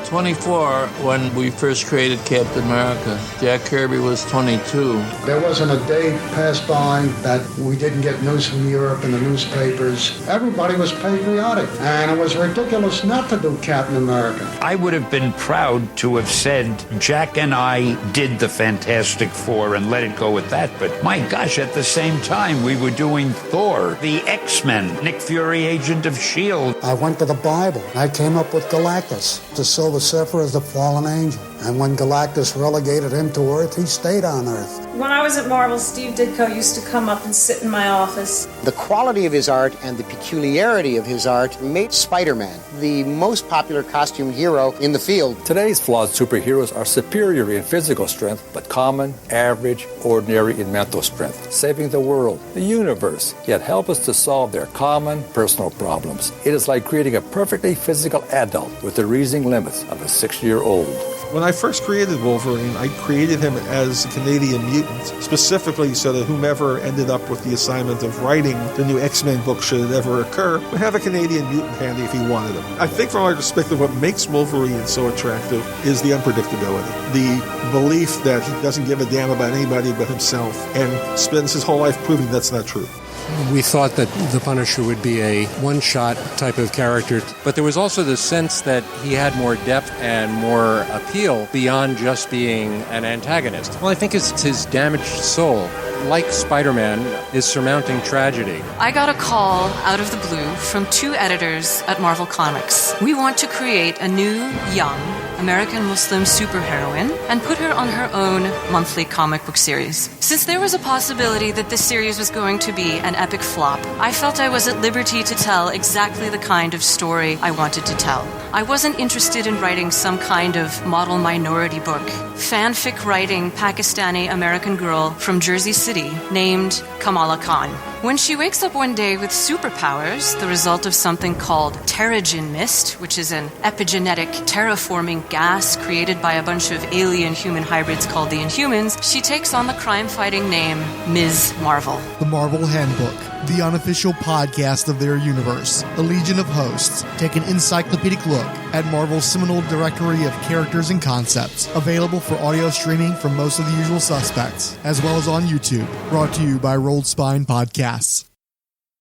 24 when we first created Captain America. Jack Kirby was 22. There wasn't a day passed by that we didn't get news from Europe in the newspapers. Everybody was patriotic, and it was ridiculous not to do Captain America. I would have been proud to have said Jack and I did the Fantastic Four and let it go with that, but my gosh, at the same time we were doing Thor, the X-Men, Nick Fury, Agent of S.H.I.E.L.D. I went to the Bible. I came up with Galactus. The Silver Surfer is the fallen angel. And when Galactus relegated him to Earth, he stayed on Earth. When I was at Marvel, Steve Ditko used to come up and sit in my office. The quality of his art and the peculiarity of his art made Spider-Man the most popular costume hero in the field. Today's flawed superheroes are superior in physical strength, but common, average, ordinary in mental strength, saving the world, the universe, yet help us to solve their common personal problems. It is like creating a perfectly physical adult with the reasoning limits of a 6-year-old. When I first created Wolverine, I created him as a Canadian mutant, specifically so that whomever ended up with the assignment of writing the new X-Men book, should it ever occur, would have a Canadian mutant handy if he wanted him. I think from my perspective, what makes Wolverine so attractive is the unpredictability. The belief that he doesn't give a damn about anybody but himself, and spends his whole life proving that's not true. We thought that the Punisher would be a one-shot type of character, but there was also the sense that he had more depth and more appeal beyond just being an antagonist. Well, I think it's his damaged soul. Like Spider-Man, is surmounting tragedy. I got a call out of the blue from 2 editors at Marvel Comics. We want to create a new, young, American Muslim superheroine and put her on her own monthly comic book series. Since there was a possibility that this series was going to be an epic flop, I felt I was at liberty to tell exactly the kind of story I wanted to tell. I wasn't interested in writing some kind of model minority book. Fanfic writing Pakistani American girl from Jersey City named Kamala Khan. When she wakes up one day with superpowers, the result of something called Terrigen Mist, which is an epigenetic terraforming gas created by a bunch of alien-human hybrids called the Inhumans, she takes on the crime-fighting name Ms. Marvel. The Marvel Handbook, the unofficial podcast of their universe. A legion of hosts take an encyclopedic look at Marvel's seminal directory of characters and concepts, available for audio streaming from most of the usual suspects, as well as on YouTube, brought to you by Rolled Spine Podcasts.